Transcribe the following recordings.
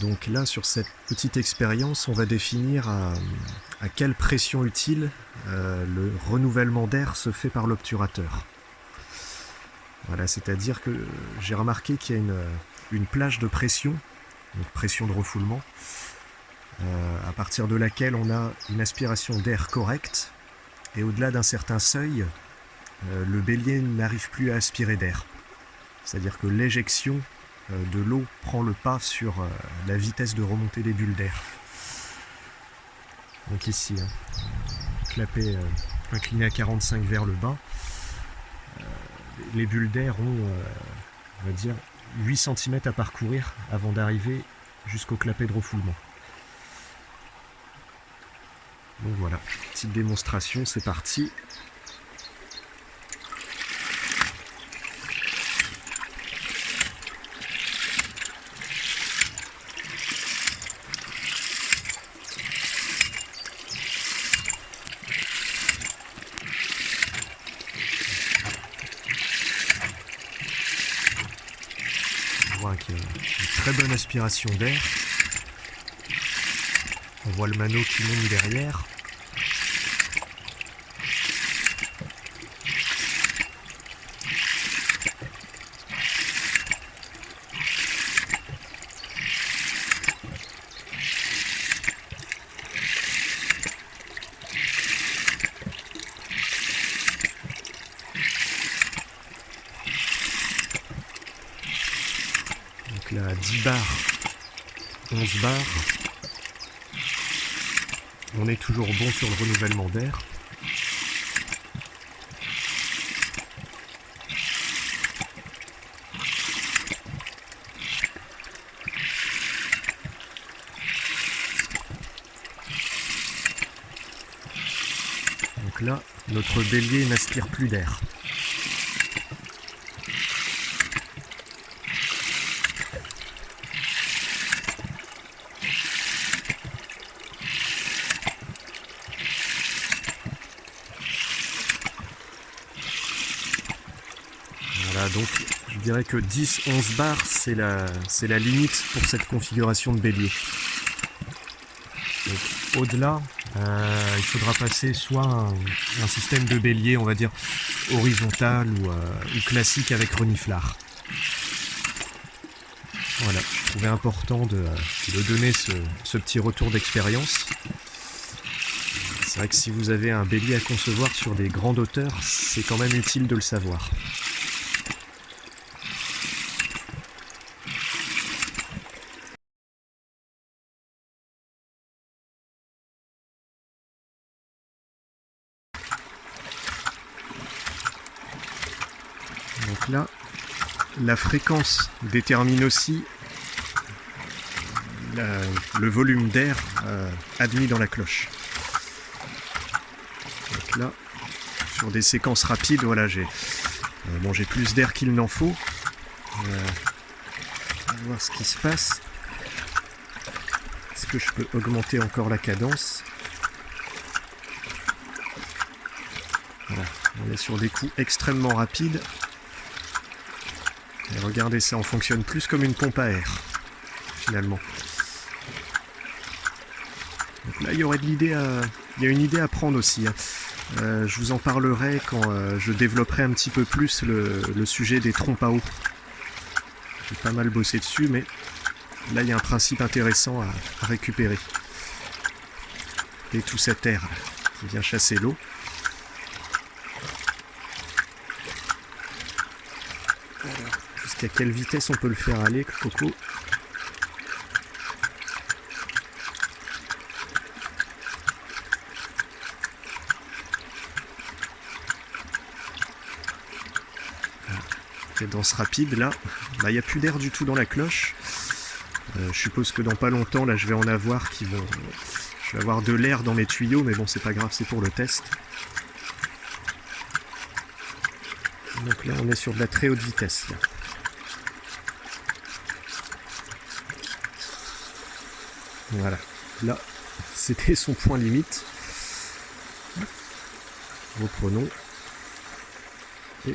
Donc là, sur cette petite expérience, on va définir à quelle pression utile le renouvellement d'air se fait par l'obturateur. Voilà, c'est-à-dire que j'ai remarqué qu'il y a une plage de pression, une pression de refoulement, à partir de laquelle on a une aspiration d'air correcte, et au-delà d'un certain seuil, le bélier n'arrive plus à aspirer d'air. C'est-à-dire que l'éjection de l'eau prend le pas sur la vitesse de remontée des bulles d'air. Donc ici, clapet incliné à 45 vers le bas, les bulles d'air ont, on va dire, 8 cm à parcourir avant d'arriver jusqu'au clapet de refoulement. Donc voilà, petite démonstration, c'est parti. On voit qu'il y a une très bonne aspiration d'air. On voit le mano qui monte derrière. Donc là, 10 bars, 11 bars. On est toujours bon sur le renouvellement d'air. Donc là, notre bélier n'aspire plus d'air. Voilà, donc je dirais que 10-11 bars, c'est la limite pour cette configuration de bélier. Donc au-delà, il faudra passer soit un système de bélier, on va dire, horizontal ou classique avec reniflard. Voilà, je trouvais important de donner ce petit retour d'expérience. C'est vrai que si vous avez un bélier à concevoir sur des grandes hauteurs, c'est quand même utile de le savoir. Donc là, la fréquence détermine aussi le volume d'air admis dans la cloche. Donc là, sur des séquences rapides, voilà, j'ai plus d'air qu'il n'en faut. On va voir ce qui se passe. Est-ce que je peux augmenter encore la cadence? Voilà, on est sur des coups extrêmement rapides. Et regardez, ça en fonctionne plus comme une pompe à air, finalement. Donc là, il y aurait de l'idée il y a une idée à prendre aussi. Je vous en parlerai quand je développerai un petit peu plus le sujet des trompes à eau. J'ai pas mal bossé dessus, mais là, il y a un principe intéressant à récupérer. Et tout cet air qui vient chasser l'eau. Jusqu'à quelle vitesse on peut le faire aller, Coco? Cadence rapide, là, il n'y a plus d'air du tout dans la cloche. Je suppose que dans pas longtemps, là, je vais en avoir je vais avoir de l'air dans mes tuyaux, mais bon, c'est pas grave, c'est pour le test. Donc là, on est sur de la très haute vitesse, là. Voilà, là, c'était son point limite. Reprenons. Et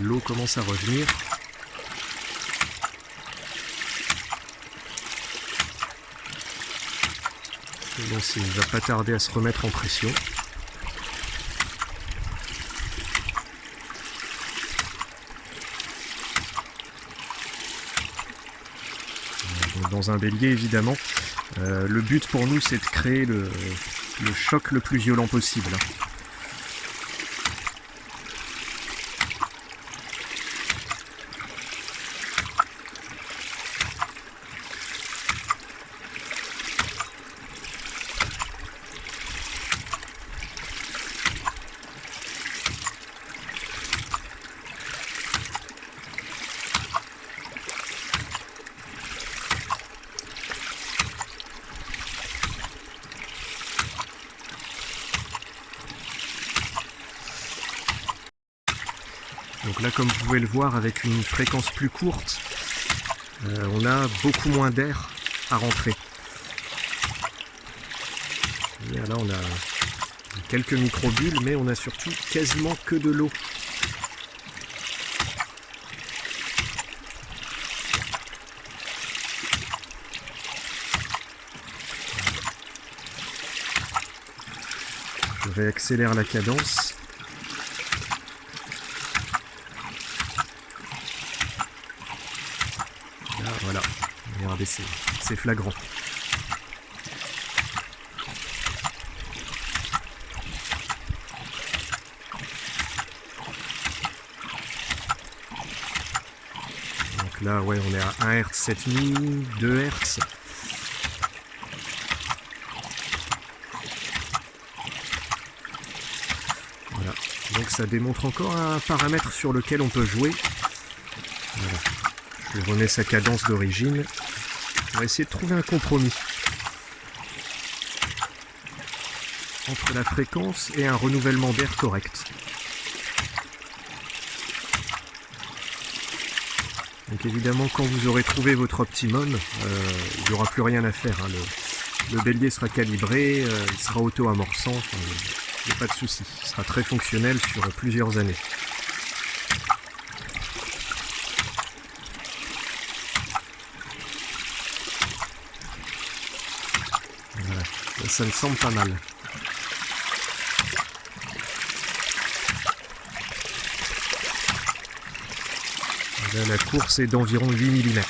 L'eau commence à revenir. Et bon, il ne va pas tarder à se remettre en pression. Dans un bélier, évidemment, le but pour nous, c'est de créer le choc le plus violent possible. Donc là, comme vous pouvez le voir, avec une fréquence plus courte, on a beaucoup moins d'air à rentrer. Et là, on a quelques microbules, mais on a surtout quasiment que de l'eau. Je réaccélère la cadence. Là, voilà, regardez, c'est flagrant. Donc là, ouais, on est à 1 Hz 7000, 2 Hz. Voilà, donc ça démontre encore un paramètre sur lequel on peut jouer. Voilà. Je remets sa cadence d'origine. On va essayer de trouver un compromis entre la fréquence et un renouvellement d'air correct. Donc évidemment, quand vous aurez trouvé votre optimum, il n'y aura plus rien à faire. Hein. Le bélier sera calibré, il sera auto-amorçant, enfin, il n'y a pas de souci. Il sera très fonctionnel sur plusieurs années. Voilà. Ça me semble pas mal. Là, la course est d'environ 8 mm.